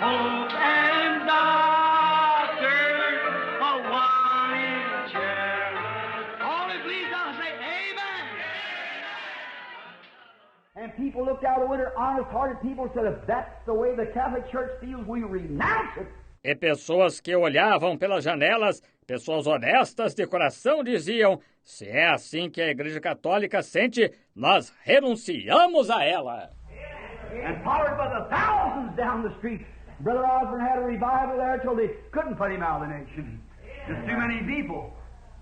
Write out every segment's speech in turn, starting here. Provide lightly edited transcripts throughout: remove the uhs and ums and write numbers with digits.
Pope and doctor, a wine chair. All it believes, I'll say amen. And people looked out the window, honest-hearted people said, if that's the way the Catholic Church feels, we renounce it. E pessoas que olhavam pelas janelas, pessoas honestas de coração, diziam, se é assim que a Igreja Católica sente, nós renunciamos a ela. And followed by the thousands down the street. Brother Osborne had a revival there till they couldn't put him out of the nation. Just too many people.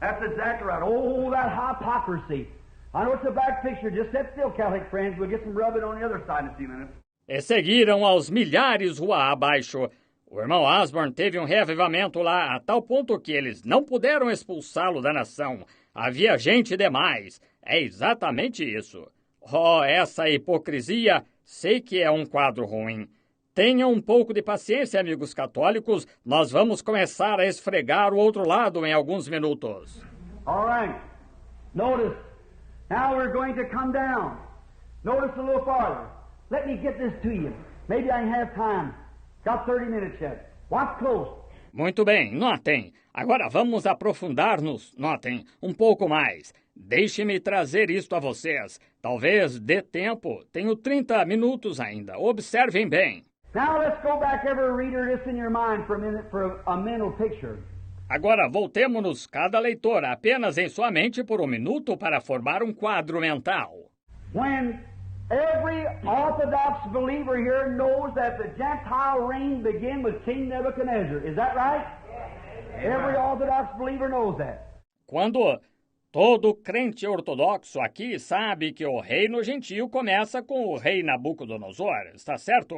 That's exactly right. Oh, that hypocrisy. I know it's a bad picture. Just sit still, Catholic friends. We'll get some rubbing on the other side in a few minutes. E seguiram aos milhares rua abaixo. O irmão Osborne teve um reavivamento lá, a tal ponto que eles não puderam expulsá-lo da nação. Havia gente demais. É exatamente isso. Oh, essa hipocrisia, sei que é um quadro ruim. Tenham um pouco de paciência, amigos católicos. Nós vamos começar a esfregar o outro lado em alguns minutos. All right. Notice. Now we're going to come down. Notice a little farther. Let me get this to you. Maybe I can have time. Got 30 minutes yet. Watch close. Muito bem, notem. Agora vamos aprofundar-nos, notem, um pouco mais. Deixe-me trazer isto a vocês. Talvez dê tempo. Tenho 30 minutos ainda. Observem bem. Now let's go back, every reader, just in your mind for a minute for a mental picture. Agora voltemo-nos, cada leitor, apenas em sua mente por um minuto para formar um quadro mental. When every Orthodox believer here knows that the Gentile reign began with King Nebuchadnezzar. Is that right? Every Orthodox believer knows that. Quando todo crente ortodoxo aqui sabe que o reino gentil começa com o rei Nabucodonosor, está certo?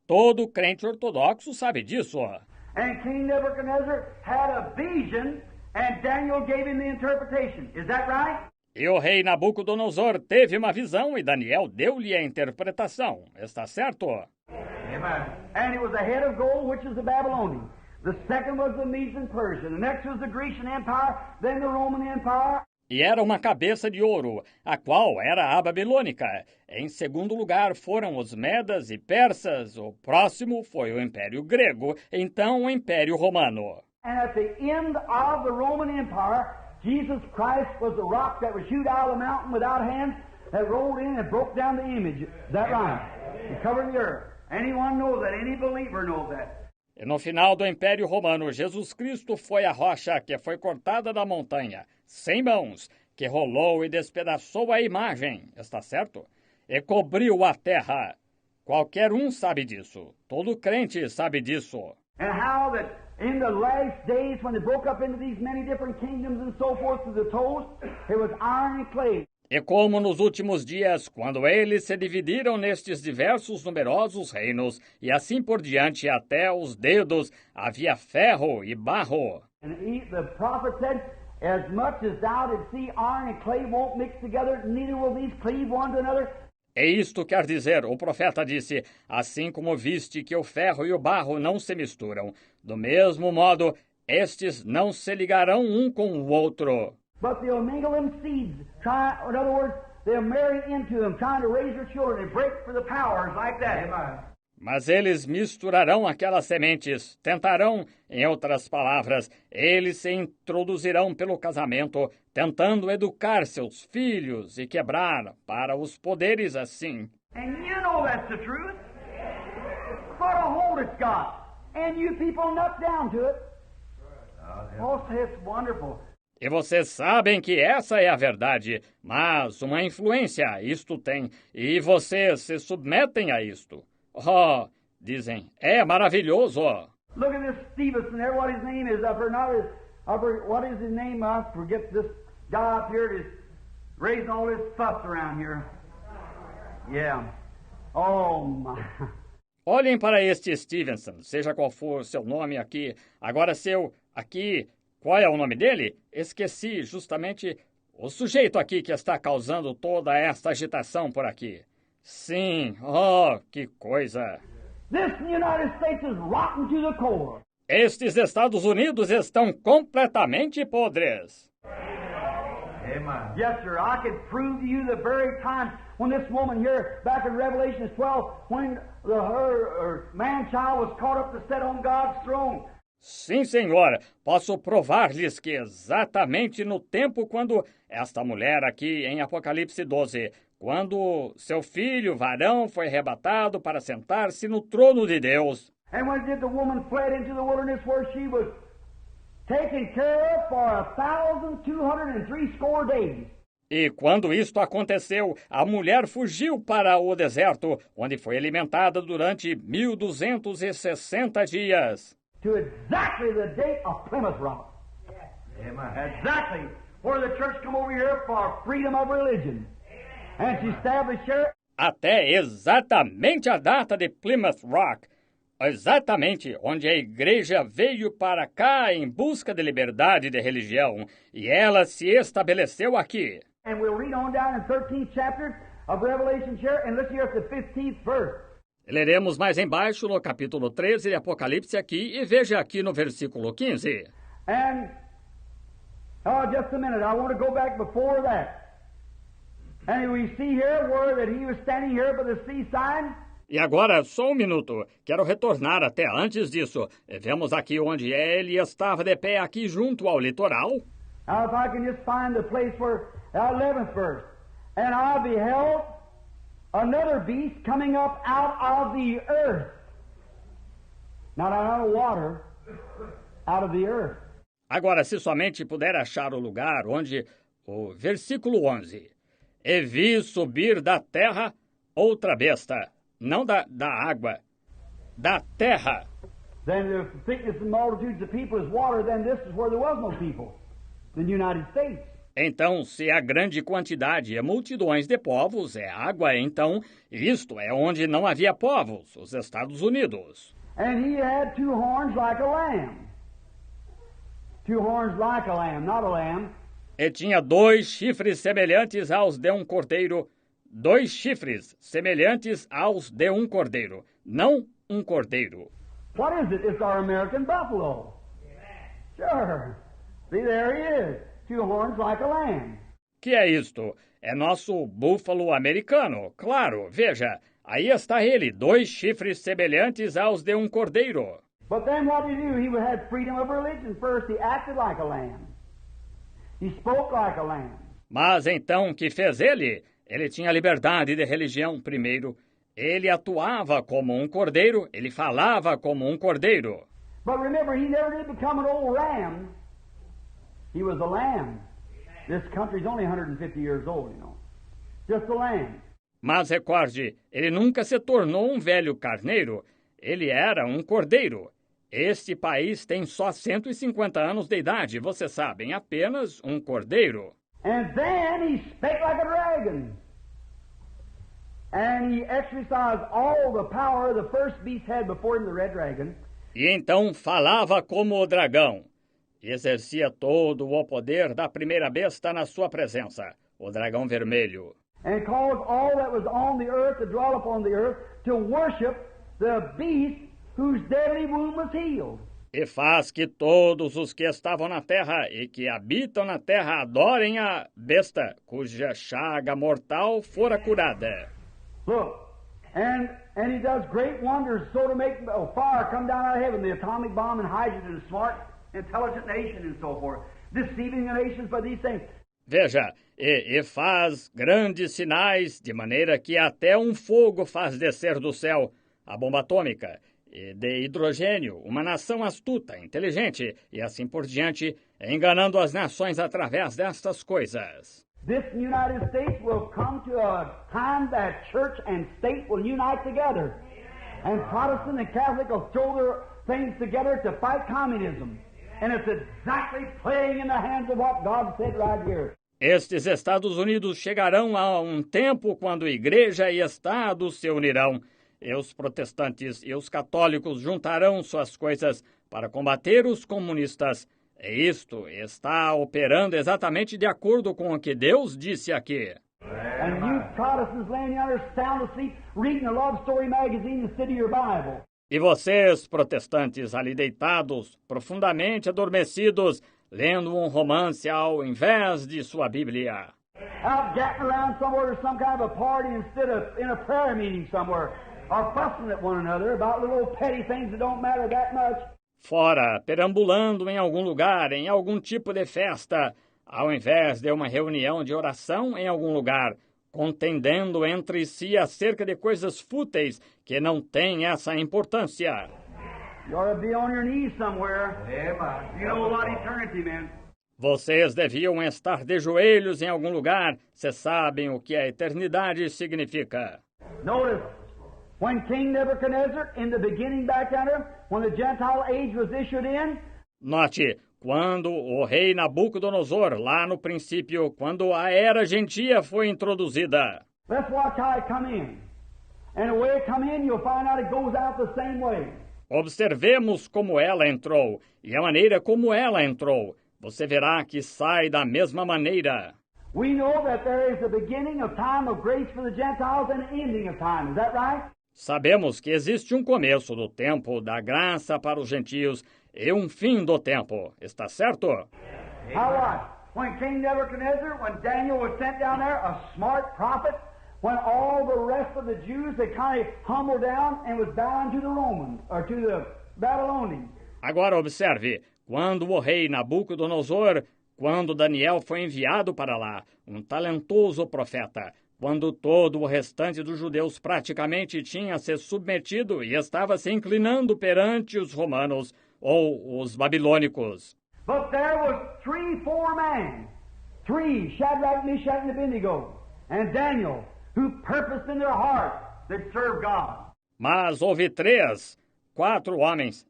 Todo crente ortodoxo sabe disso. And King Nebuchadnezzar had a vision and Daniel gave him the interpretation. Is that right? E o rei Nabucodonosor teve uma visão e Daniel deu-lhe a interpretação. Está certo? Amen. And it was the head of gold, which is the Babylonian. The second was the Medes and Persian. The next was the Grecian Empire, then the Roman Empire. E era uma cabeça de ouro, a qual era a babilônica. Em segundo lugar foram os medas e persas. O próximo foi o Império Grego, então o Império Romano. And at the end of the Roman Empire, Jesus Christ was the rock that was shoot out of the mountain without hands that rolled in and broke down the image. Is that right? It covered the earth. Anyone knows that. Any believer knows that. E no final do Império Romano, Jesus Cristo foi a rocha que foi cortada da montanha, sem mãos, que rolou e despedaçou a imagem, está certo? E cobriu a terra. Qualquer um sabe disso. Todo crente sabe disso. And how that in the last days, when they broke up into these many different kingdoms and so forth to the toes, it was iron and clay. E como nos últimos dias, quando eles se dividiram nestes diversos numerosos reinos, e assim por diante até os dedos, havia ferro e barro. And the prophet said, as much as thou didst see iron and clay won't mix together, neither will these cleave one to another. E isto quer dizer, o profeta disse, assim como viste que o ferro e o barro não se misturam, do mesmo modo, estes não se ligarão um com o outro. But they'll mingle them seeds. In other words, they'll marry into them, trying to raise their children and break for the powers like that. Amen. Mas eles misturarão aquelas sementes, tentarão, em outras palavras, eles se introduzirão pelo casamento, tentando educar seus filhos e quebrar para os poderes assim. And you know that's the truth. What a hold it's got. And you people nut down to it. Oh, it's wonderful. E vocês sabem que essa é a verdade, mas uma influência isto tem, e vocês se submetem a isto. Oh, dizem, é maravilhoso. Look at this Stevenson there, what his name is up here. Not his, what is his name? I forget this guy up here that is raising all this fuss around here. Yeah. Oh, my. Olhem para este Stevenson, seja qual for o seu nome aqui. Agora aqui, qual é o nome dele? Esqueci justamente o sujeito aqui que está causando toda esta agitação por aqui. Sim, oh, que coisa. This United States is rotten to the core. Estes Estados Unidos estão completamente podres. Amen. Yes, sir. I could prove to you the very time when this woman here, back in Revelation 12, when her man-child was caught up to sit on God's throne. Sim, senhor, posso provar-lhes que exatamente no tempo quando esta mulher aqui em Apocalipse 12, quando seu filho varão foi arrebatado para sentar-se no trono de Deus. And when did the woman fled into the wilderness where she was taken care of for 1,260 days. E quando isto aconteceu, a mulher fugiu para o deserto, onde foi alimentada durante 1.260 dias. To exactly the date of Plymouth Rock. Amen. Exactly where the church come over here for freedom of religion. And she established here. Até exatamente a data de Plymouth Rock. Exatamente onde a igreja veio para cá em busca de liberdade de religião. E ela se estabeleceu aqui. And we'll read on down in 13th chapter of Revelation here and look here at the 15th verse. Leremos mais embaixo no capítulo 13 de Apocalipse aqui e veja aqui no versículo 15. And, just a minute, I want to go back before that. And we see here where that he was standing here by the seaside. E agora, só um minuto, quero retornar até antes disso. Vemos aqui onde ele estava de pé aqui junto ao litoral. Now if I can just find the place where, 11th verse. And I beheld another beast coming up out of the earth. Not out of water, out of the earth. Agora, se somente puder achar o lugar onde, o versículo 11. E vi subir da terra outra besta, não da água, da terra. Then the thickness and multitudes of people is water, then this is where there was no people. The United States. Então, se a grande quantidade e multidões de povos é água, então isto é onde não havia povos, os Estados Unidos. And he had two horns like a lamb. Two horns like a lamb, not a lamb. E tinha 2 chifres semelhantes aos de um cordeiro. 2 chifres semelhantes aos de um cordeiro, não um cordeiro. What is it? It's our American buffalo. Sure. See, there he is. Two horns like a lamb. Que é isto? É nosso búfalo americano, claro, veja. Aí está ele, 2 chifres semelhantes aos de um cordeiro. But then what did he do? He had freedom of religion. First, he acted like a lamb. He spoke like a lamb. Mas então, o que fez ele? Ele tinha liberdade de religião primeiro. Ele atuava como um cordeiro, ele falava como um cordeiro. But remember, he never did become an old ram. He was a lamb. This country's only 150 years old, you know. Just a lamb. Mas recorde, ele nunca se tornou um velho carneiro. Ele era um cordeiro. Este país tem só 150 anos de idade, vocês sabem, apenas um cordeiro. And then he spake like a dragon. And he exercised all the power the first beast had before him, the red dragon. E então falava como o dragão. E exercia todo o poder da primeira besta na sua presença, o dragão vermelho. And caused all that was on the earth to dwell upon the earth to worship the beast whose deadly wound was healed. E faz que todos os que estavam na terra e que habitam na terra adorem a besta, cuja chaga mortal fora curada. Look, and he does great wonders so to make fire come down out of heaven, the atomic bomb and hydrogen, smart, intelligent nation and so forth, deceiving the nations by these things. Veja, e faz grandes sinais, de maneira que até um fogo faz descer do céu, a bomba atômica, e de hidrogênio, uma nação astuta, inteligente, e assim por diante, enganando as nações através destas coisas. This United States will come to a time that church and state will unite together. And Protestant and Catholic will throw their things together to fight communism. And it's exactly playing in the hands of what God said right here. Estes Estados Unidos chegarão a um tempo quando igreja e Estado se unirão. E os protestantes e os católicos juntarão suas coisas para combater os comunistas. E isto está operando exatamente de acordo com o que Deus disse aqui. And you Protestants laying yonder sound asleep, reading a love story magazine instead of your Bible. E vocês, protestantes, ali deitados, profundamente adormecidos, lendo um romance ao invés de sua Bíblia. out gapping around somewhere to some kind of a party instead of in a prayer meeting somewhere, or fussing at one another about little petty things that don't matter that much. Fora, perambulando em algum lugar, em algum tipo de festa, ao invés de uma reunião de oração em algum lugar, contendendo entre si acerca de coisas fúteis que não têm essa importância. You ought to be on your knees somewhere. You know what eternity meant. Vocês deviam estar de joelhos em algum lugar, se sabem o que a eternidade significa. Notice, when King Nebuchadnezzar, in the beginning back under, when the Gentile age was issued in, Note, quando o rei Nabucodonosor, lá no princípio, quando a era gentia foi introduzida. let's watch how it come in. And the way it come in, you'll find out it goes out the same way. Observemos como ela entrou, e a maneira como ela entrou. Você verá que sai da mesma maneira. We know that there is a beginning of time of grace for the Gentiles and an ending of time. Is that right? Sabemos que existe um começo do tempo da graça para os gentios e um fim do tempo. Está certo? How what? When King Nebuchadnezzar, when Daniel was sent down there, a smart prophet, when all the rest of the Jews, they kind of humbled down and was bound to the Romans, or to the Babylonians. Agora observe, quando o rei Nabucodonosor, quando Daniel foi enviado para lá, um talentoso profeta, quando todo o restante dos judeus praticamente tinha se submetido e estava se inclinando perante os romanos ou os babilônicos. But there was 4 men, Shadrach, Meshach, and Abednego, and Daniel, who purposed in their heart that serve God. Mas houve 4 homens,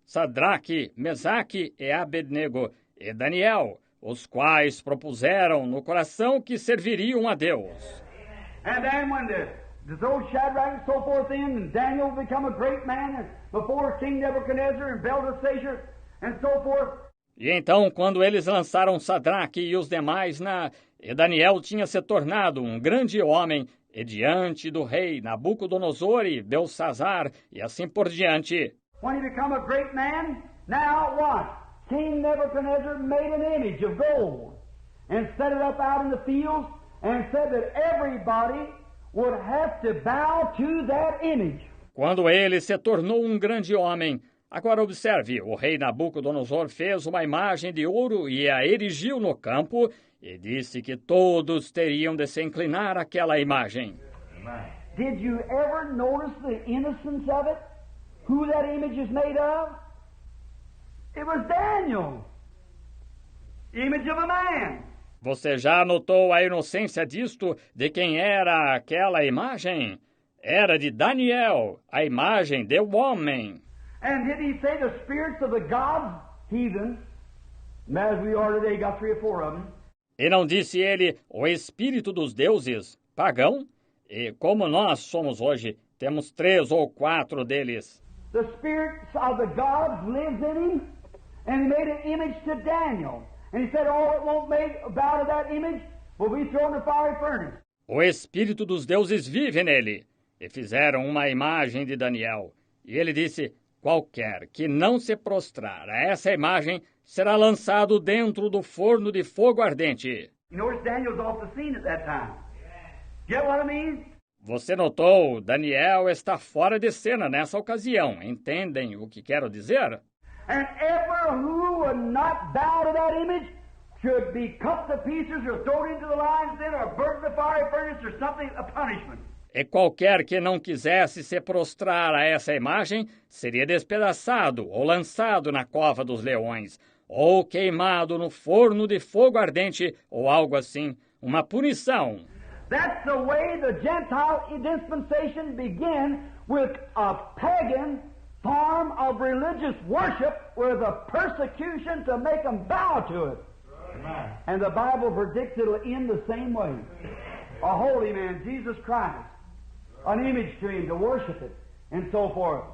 Sadraque, Mesaque e Abednego, e Daniel, os quais propuseram no coração que serviriam a Deus. And then when those Shadrach and so forth in, and Daniel become a great man before King Nebuchadnezzar and Belteshazzar and so forth. E então, quando eles lançaram Sadraque e os demais e Daniel tinha se tornado um grande homem, e diante do rei Nabucodonosor e Belsazar, e assim por diante. When he become a great man, now what? King Nebuchadnezzar made an image of gold and set it up out in the fields and said that everybody would have to bow to that image. Quando ele se tornou um grande homem, agora observe, o rei Nabucodonosor fez uma imagem de ouro e a erigiu no campo e disse que todos teriam de se inclinar àquela imagem. Did you ever notice the innocence of it? Who that image is made of? It was Daniel, image of a man. Você já notou a inocência disto, de quem era aquela imagem? Era de Daniel, a imagem de um homem. And did he say the spirits of the gods, heathen, as we are today, got 3 or 4 of them. E não disse ele o espírito dos deuses, pagão? E como nós somos hoje, temos 3 ou 4 deles. The spirits of the gods lives in him, and he made an image to Daniel. And he said, all that won't bow to that image will be thrown in the fiery furnace. O espírito dos deuses vive nele. E fizeram uma imagem de Daniel. E ele disse, qualquer que não se prostrar a essa imagem será lançado dentro do forno de fogo ardente. You notice Daniel's off the scene at that time. Get what I mean? Você notou, Daniel está fora de cena nessa ocasião. Entendem o que quero dizer? And ever who would not bow to that image should be cut to pieces or thrown into the lion's den or burnt in the fiery furnace or something, a punishment. E qualquer que não quisesse se prostrar a essa imagem seria despedaçado ou lançado na cova dos leões, ou queimado no forno de fogo ardente, ou algo assim, uma punição. That's the way the Gentile dispensation began, with a pagan form of religious worship with a persecution to make them bow to it. Amen. And the Bible predicts it'll end the same way. A holy man, Jesus Christ, an image to him to worship it, and so forth.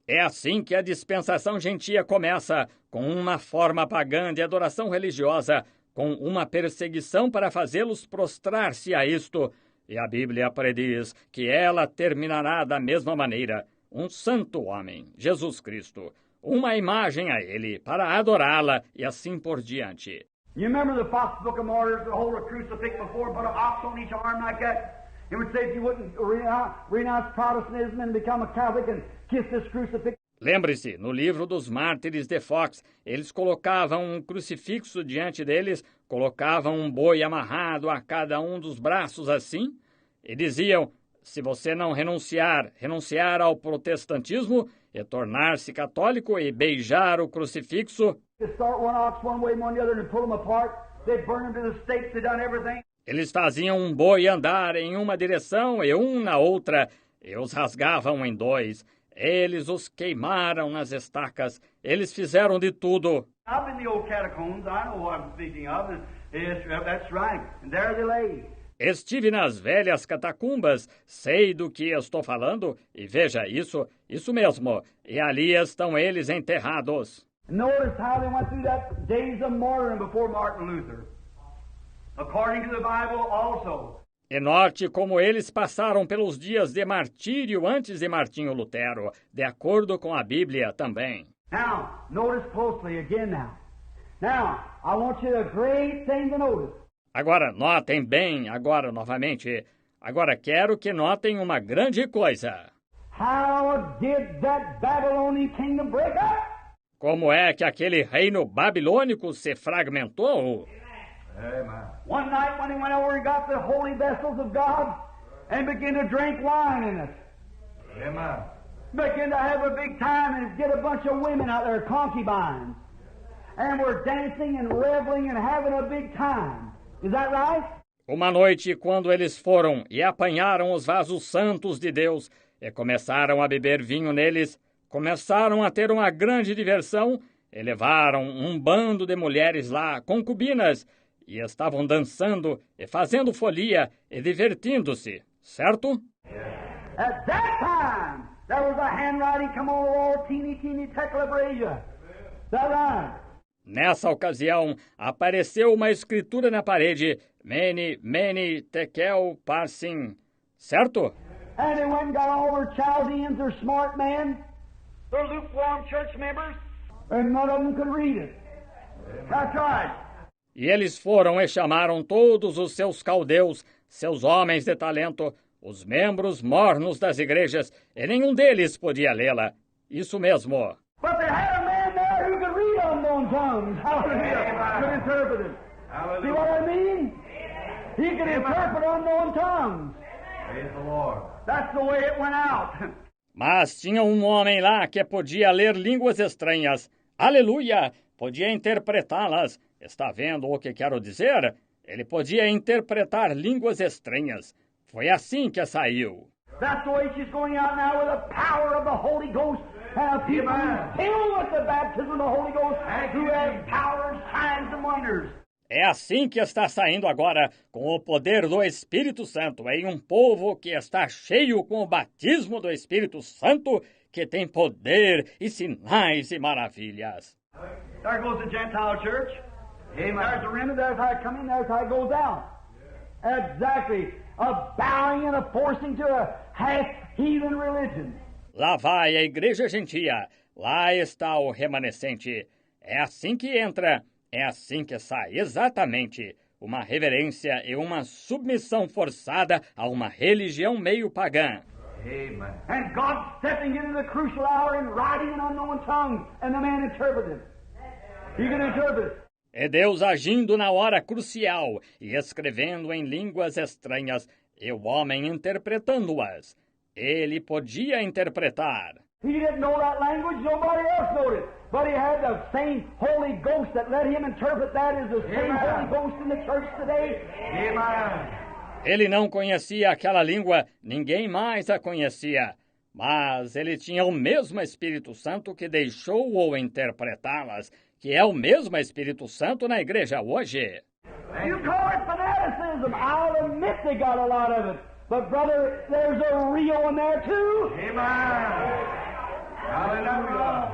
É assim que a dispensação gentia começa, com uma forma pagã de adoração religiosa, com uma perseguição para fazê-los prostrar-se a isto, e a Bíblia prediz que ela terminará da mesma maneira. Um santo homem, Jesus Cristo, uma imagem a ele, para adorá-la e assim por diante. You remember the Fox Book of Martyrs that hold a crucifix before and put an ox on each arm like that? It would say if you wouldn't renounce Protestantism and become a Catholic and kiss this crucifix. Lembre-se, no livro dos Mártires de Fox, eles colocavam um crucifixo diante deles, colocavam um boi amarrado a cada um dos braços assim, e diziam, se você não renunciar ao protestantismo e tornar-se católico e beijar o crucifixo, eles faziam um boi andar em uma direção e um na outra, e os rasgavam em dois. Eles os queimaram nas estacas. Eles fizeram de tudo. Estive nas velhas catacumbas, sei do que estou falando, e veja, isso mesmo, e ali estão eles enterrados. Notice how they went through that days of martyrdom before Martin Luther. According to the Bible also. E note como eles passaram pelos dias de martírio antes de Martinho Lutero, de acordo com a Bíblia também. Now, notice closely again now. Now, I want you a great thing to notice. Agora, notem bem, agora novamente. Agora quero que notem uma grande coisa. How did that Babylonian kingdom break up? Como é que aquele reino babilônico se fragmentou? Amen. One night when he went over and got the holy vessels of God and began to drink wine in it. Amen. Began to have a big time and get a bunch of women out there, concubines. And were dancing and reveling and having a big time. Is that right? Uma noite, quando eles foram e apanharam os vasos santos de Deus e começaram a beber vinho neles, começaram a ter uma grande diversão e levaram um bando de mulheres lá, concubinas, e estavam dançando e fazendo folia e divertindo-se, certo? At that time, there was a handwriting come on the wall, teeny Tetrabrasia. Is that right? Nessa ocasião, apareceu uma escritura na parede, Mene, Tekel, Parsin, certo? And they went and got all their Chaldeans, their smart men, their lukewarm church members, and none of them could read it. That's right. E eles foram e chamaram todos os seus caldeus, seus homens de talento, os membros mornos das igrejas, e nenhum deles podia lê-la. Isso mesmo. But they had a man there who could read unknown tongues. Hallelujah. Could interpret it. Hallelujah. See what I mean? He could interpret unknown tongues. Praise the Lord. That's the way it went out. Mas tinha um homem lá que podia ler línguas estranhas. Aleluia! Podia interpretá-las. Está vendo o que quero dizer? Ele podia interpretar línguas estranhas. Foi assim que saiu. That's the way she's going out now with the power of the Holy Ghost. And people filled with the baptism of the Holy Ghost who have powers, signs and wonders. É assim que está saindo agora, com o poder do Espírito Santo, em um povo que está cheio com o batismo do Espírito Santo, que tem poder e sinais e maravilhas. There goes the Gentile church. Amen. There's the remnant, there's how it comes in, there's how it goes out. Exactly. A bowing and a forcing to a half-heathen religion. Lá vai a igreja gentia, lá está o remanescente. É assim que entra, é assim que sai, exatamente. Uma reverência e uma submissão forçada a uma religião meio pagã. Amen. And God stepping into the crucial hour and writing in unknown tongues, and the man interpreted. He can interpret it. É Deus agindo na hora crucial e escrevendo em línguas estranhas e o homem interpretando-as. Ele podia interpretar. He didn't know that language, nobody else knew it. But he had the same Holy Ghost that let him interpret that is the same Holy Ghost in the church today. Amen. Ele não conhecia aquela língua, ninguém mais a conhecia. Mas ele tinha o mesmo Espírito Santo que deixou-o interpretá-las, que é o mesmo Espírito Santo na igreja hoje. You call it fanaticism. I'll admit they got a lot of it. But brother, there's a real one there too. Amen. Hallelujah.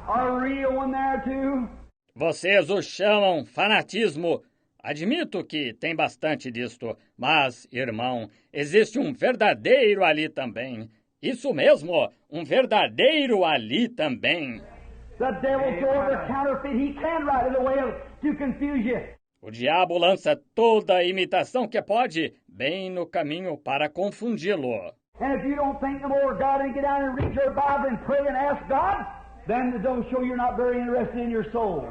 A real one there too. Vocês o chamam fanatismo. Admito que tem bastante disto, mas, irmão, existe um verdadeiro ali também. Isso mesmo, um verdadeiro ali também. The devil throws a counterfeit he can right in the way to confuse you. O diabo lança toda a imitação que pode bem no caminho para confundi-lo. And if you don't think no more of God and get down and read your Bible and pray and ask God, then it don't show you're not very interested in your soul.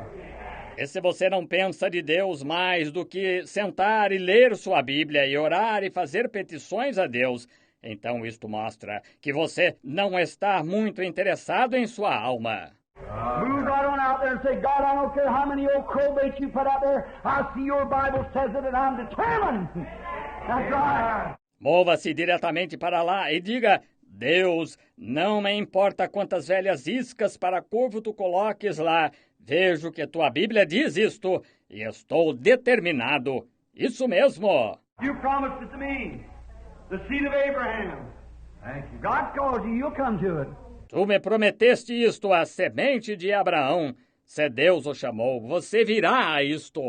E se você não pensa de Deus mais do que sentar e ler sua Bíblia e orar e fazer petições a Deus, então isto mostra que você não está muito interessado em sua alma. Move right on out there and say, God, I don't care how many old crowbaits you put out there, I see your Bible says it and I'm determined. That's right. Mova-se diretamente para lá e diga, Deus, não me importa quantas velhas iscas para curvo tu coloques lá, vejo que tua Bíblia diz isto e estou determinado. Isso mesmo. You promised it to me, the seed of Abraham. Thank you. God calls you, you'll come to it. Tu me prometeste isto, a semente de Abraão. Se Deus o chamou, você virá a isto.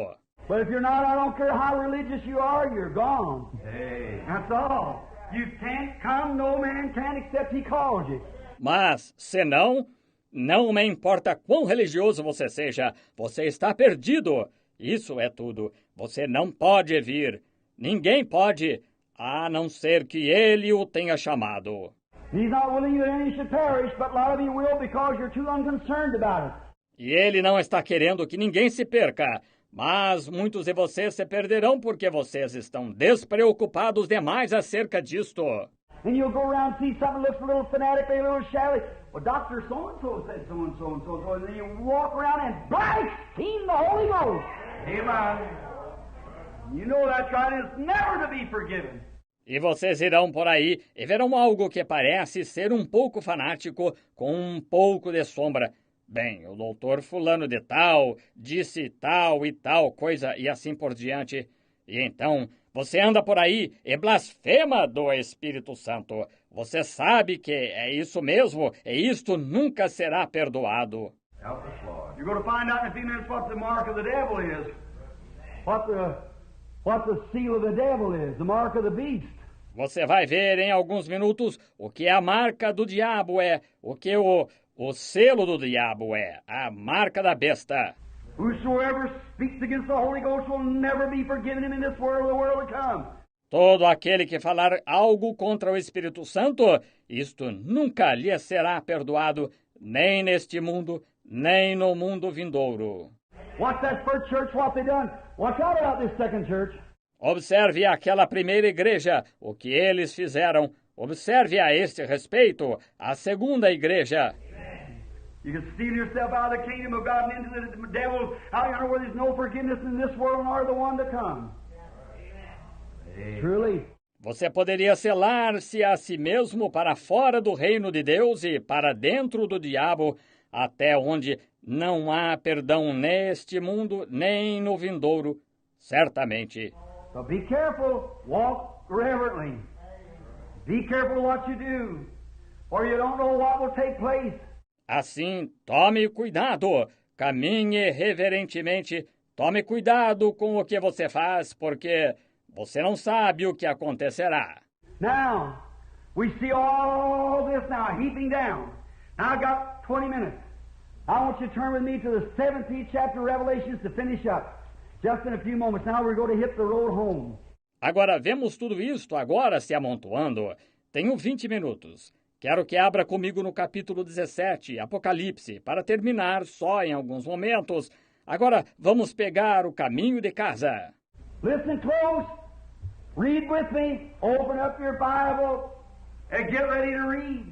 But if you're not, I don't care how religious you are, you're gone. Hey. That's all. You can't come, no man can except he calls you. Mas, se não, não me importa quão religioso você seja, você está perdido. Isso é tudo. Você não pode vir. Ninguém pode, a não ser que ele o tenha chamado. He's not willing that any should perish, but a lot of you will because you're too unconcerned about it. E ele não está querendo que ninguém se perca, mas muitos de vocês se perderão porque vocês estão despreocupados demais acerca disto. And you'll go around and see something that looks a little fanatic, a little shallow. Well, Dr. So-and-so said so-and-so and so-and-so. And then you walk around and blaspheme the Holy Ghost. Amen. You know that's right, and it's never to be forgiven. E vocês irão por aí e verão algo que parece ser um pouco fanático com um pouco de sombra. Bem, o doutor fulano de tal disse tal e tal coisa e assim por diante. E então você anda por aí e blasfema do Espírito Santo. Você sabe que é isso mesmo e isto nunca será perdoado. Help us, Lord. You're going to find out in a few minutes what the mark of the devil is. What the seal of the devil is, the mark of the beast. Você vai ver em alguns minutos o que a marca do diabo é, o que o selo do diabo é, a marca da besta. Whosoever speaks against the Holy Ghost will never be forgiven him in this world or the world to come. Todo aquele que falar algo contra o Espírito Santo, isto nunca lhe será perdoado, nem neste mundo, nem no mundo vindouro. Watch that first church, what they done. Watch out about this second church. Observe aquela primeira igreja, o que eles fizeram. Observe a este respeito a segunda igreja. You can steal yourself out of the kingdom of God and into the devil out yonder where there's no forgiveness in this world nor the one to come. Truly. Você poderia selar-se a si mesmo para fora do reino de Deus e para dentro do diabo, até onde não há perdão neste mundo nem no vindouro, certamente. So be careful, walk reverently. Be careful what you do, or you don't know what will take place. Assim, tome cuidado, caminhe reverentemente, tome cuidado com o que você faz, porque você não sabe o que acontecerá. Now, we see all this now heaping down. Now I've got 20 minutes. I want you to turn with me to the 17th chapter of Revelations to finish up. Just in a few moments now we're going to hit the road home. Agora vemos tudo isto agora se amontoando. Tenho 20 minutos. Quero que abra comigo no capítulo 17, Apocalipse, para terminar só em alguns momentos. Agora vamos pegar o caminho de casa. Listen close. Read with me. Open up your Bible and get ready to read.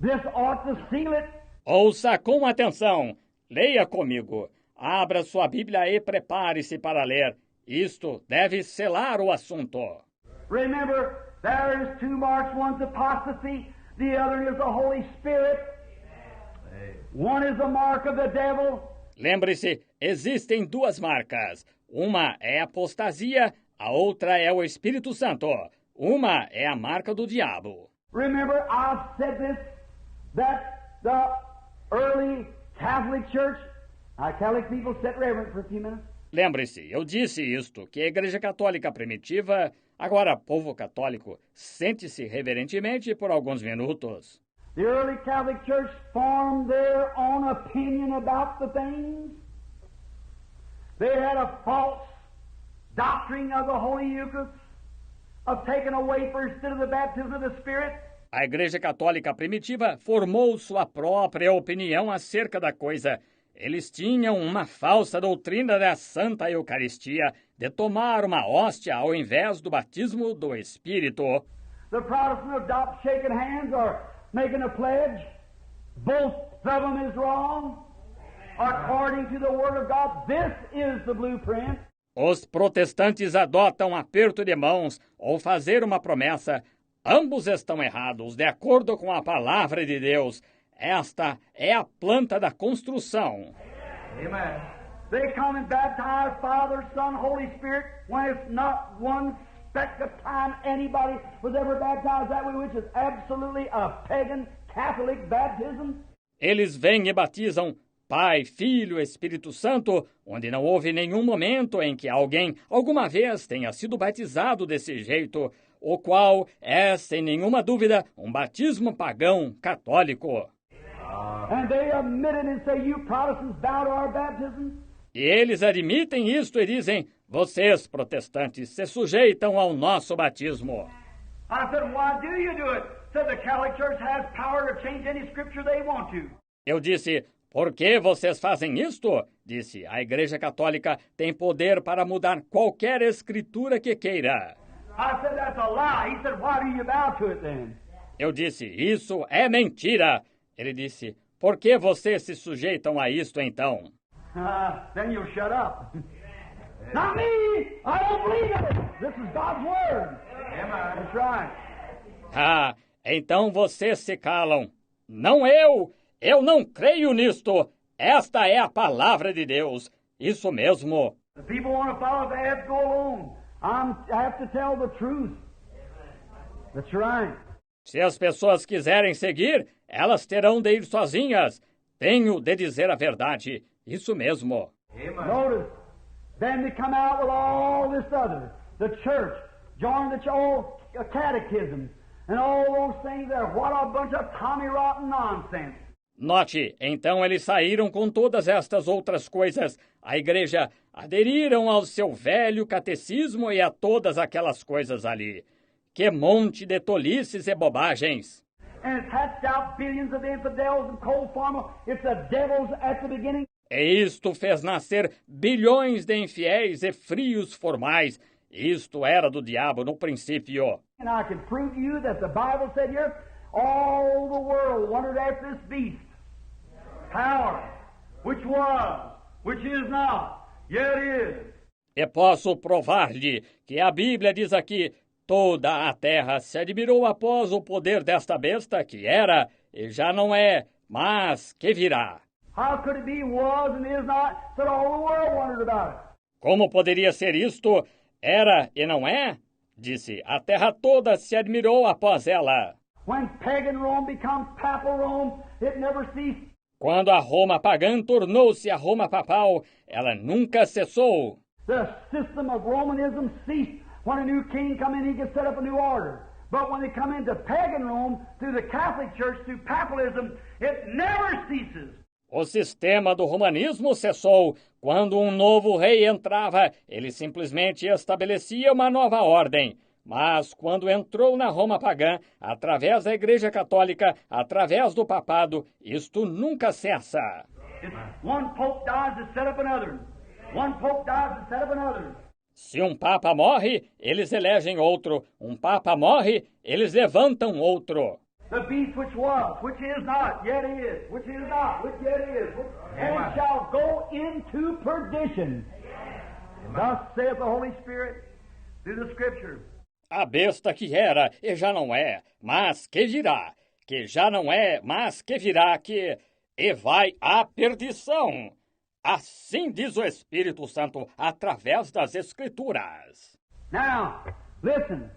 This ought to seal it. Ouça com atenção. Leia comigo. Abra sua Bíblia e prepare-se para ler. Isto deve selar o assunto. Remember, there is two marks. One's apostasy. The other is the Holy Spirit. One is the mark of the devil. Lembre-se, existem duas marcas. Uma é a apostasia, a outra é o Espírito Santo. Uma é a marca do diabo. Remember, I've said this, that the early Catholic Church, Catholic people sit reverent for a few minutes. Lembre-se, eu disse isto, que a Igreja Católica Primitiva, agora povo católico, sente-se reverentemente por alguns minutos. The early Catholic Church formed their own opinion about the things. They had a false doctrine of the Holy Eucharist, of taking a wafer instead of the baptism of the Spirit. A Igreja Católica primitiva formou sua própria opinião acerca da coisa. Eles tinham uma falsa doutrina da Santa Eucaristia, de tomar uma hóstia ao invés do batismo do Espírito. The Protestant adopt shaking hands or making a pledge. Both of them is wrong. According to the Word of God, this is the blueprint. Os protestantes adotam aperto de mãos ou fazer uma promessa. Ambos estão errados, de acordo com a palavra de Deus. Esta é a planta da construção. Amen. They come and baptize Father, Son, Holy Spirit when it's not one speck of time anybody was ever baptized that way, which is absolutely a pagan Catholic baptism. Eles vêm e batizam Pai, Filho, Espírito Santo, onde não houve nenhum momento em que alguém, alguma vez, tenha sido batizado desse jeito, o qual é, sem nenhuma dúvida, um batismo pagão católico. And they admit it and say, you Protestants bow to our baptism? E eles admitem isto e dizem, vocês, protestantes, se sujeitam ao nosso batismo. I said, why do you do it? Said the Catholic Church has power to change any scripture they want to. Eu disse, por que vocês fazem isto? Disse, a Igreja Católica tem poder para mudar qualquer escritura que queira. I said, that's a lie. He said, why do you bow to it then? Eu disse, isso é mentira. Ele disse, por que vocês se sujeitam a isto então? Then you'll shut up. Not me! I don't believe it! This is God's Word. That's right. Ah, então vocês se calam. Não eu! Eu não creio nisto! Esta é a palavra de Deus. Isso mesmo. The people want to follow, they have to go alone. I have to tell the truth. That's right. Se as pessoas quiserem seguir, elas terão de ir sozinhas. Tenho de dizer a verdade. Isso mesmo. Notice, then they come out with all this other. The church, join the old catechism, and all those things there. What a bunch of Tommy Rotten nonsense. Note, então eles saíram com todas estas outras coisas. A igreja aderiram ao seu velho catecismo e a todas aquelas coisas ali. Que monte de tolices e bobagens! And it's hatched out billions of infidels and cold farmer. It's the devils at the beginning. E isto fez nascer bilhões de infiéis e frios formais. Isto era do diabo no princípio. And I can prove to you that the Bible said here, all the world wondered after this beast. Power, which was, which is not, yet is. E posso provar-lhe que a Bíblia diz aqui, toda a terra se admirou após o poder desta besta, que era, e já não é, mas que virá. How could it be, was, and is not, that all the world wondered about it? Como poderia ser isto? Era e não é? Disse, a terra toda se admirou após ela. When pagan Rome becomes papal Rome, it never ceased. Quando a Roma pagã tornou-se a Roma papal, ela nunca cessou. The system of Romanism ceased. When a new king come in, he can set up a new order. But when they come into pagan Rome, through the Catholic Church, through papalism, it never ceases. O sistema do romanismo cessou. Quando um novo rei entrava, ele simplesmente estabelecia uma nova ordem. Mas quando entrou na Roma pagã, através da Igreja Católica, através do papado, isto nunca cessa. One pope dies to set up another. One pope dies to set up another. Se um papa morre, eles elegem outro. Um papa morre, eles levantam outro. The beast which was, which is not, yet is, which is not, which yet is, and shall go into perdition. Thus saith the Holy Spirit through the Scripture. A besta que era e já não é, mas que virá. Que já não é, mas que virá, que e vai à perdição. Assim diz o Espírito Santo através das Escrituras. Now, listen.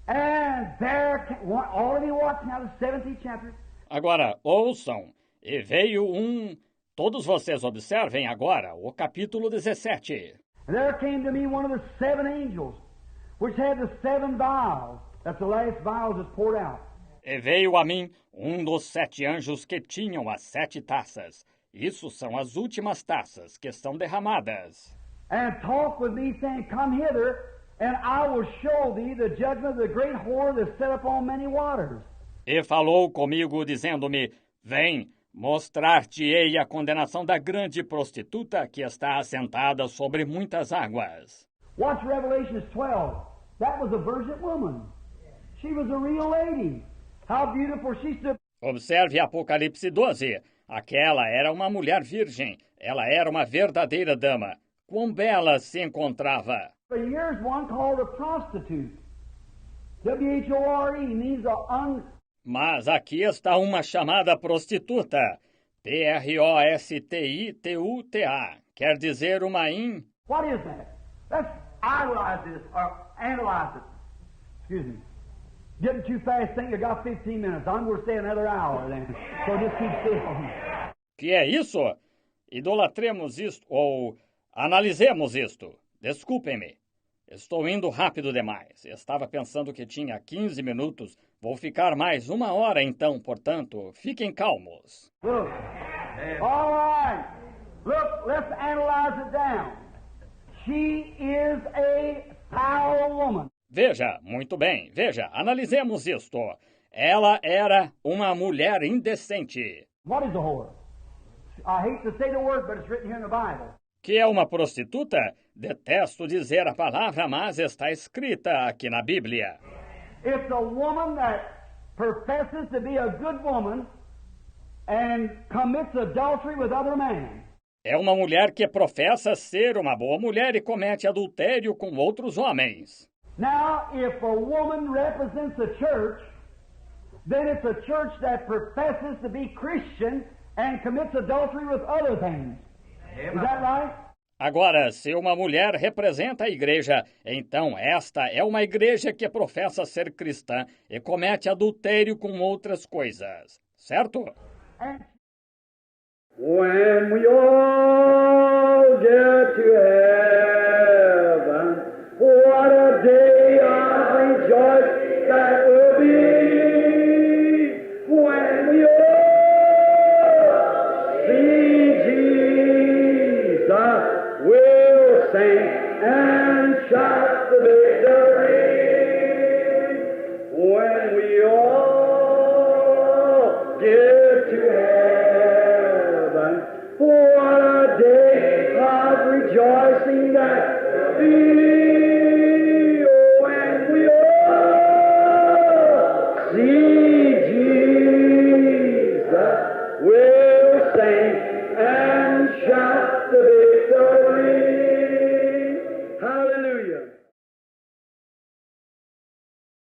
And there, all of you watch now the 17th chapter. Agora, ouçam. E veio todos vocês observem agora o capítulo 17. And there came to me one of the 7 angels, which had the 7 vials. That's the last vials that's poured out. E veio a mim um dos 7 anjos que tinham as 7 taças. Isso são as últimas taças que estão derramadas. And talked with me, saying, Come hither, and I will show thee the judgment of the great whore that set upon many waters. E falou comigo, dizendo-me, Vem, mostrar-te-ei a condenação da grande prostituta que está assentada sobre muitas águas. Watch Revelation 12. That was a virgin woman. She was a real lady. How beautiful she stood. Observe Apocalipse 12. Aquela era uma mulher virgem. Ela era uma verdadeira dama. Quão bela se encontrava. For years, one called a prostitute. W-H-O-R-E means Mas aqui está uma chamada prostituta. P-R-O-S-T-I-T-U-T-A. Quer dizer uma What is that? Let's idolize this or analyze it. Excuse me. Getting too fast, think you got 15 minutes. I'm going to stay another hour then. So just keep still. Que é isso? Idolatremos isto ou analisemos isto. Desculpem-me. Estou indo rápido demais. Estava pensando que tinha 15 minutos. Vou ficar mais 1 hora então, portanto, fiquem calmos. Look. All right. Look, let's analyze it down. She is a foul woman. Veja, muito bem, veja, analisemos isto. Ela era uma mulher indecente. What is a whore? I hate to say the word, but it's written here in the Bible. Que é uma prostituta? Detesto dizer a palavra, mas está escrita aqui na Bíblia. It's a woman that professes to be a good woman and commits adultery with other men. É uma mulher que professa ser uma boa mulher e comete adultério com outros homens. Now, if a woman represents a church, then it's a church that professes to be Christian and commits adultery with other things. Is that right? Agora, se uma mulher representa a igreja, então esta é uma igreja que professa ser cristã e comete adultério com outras coisas. Certo? When we all get to heaven, what a day of rejoicing that will be. When we all see Jesus, we'll sing and shout the victory. When we all get to heaven, what a day of rejoicing that will be. When we all see Jesus, we'll sing and shout the victory. Hallelujah.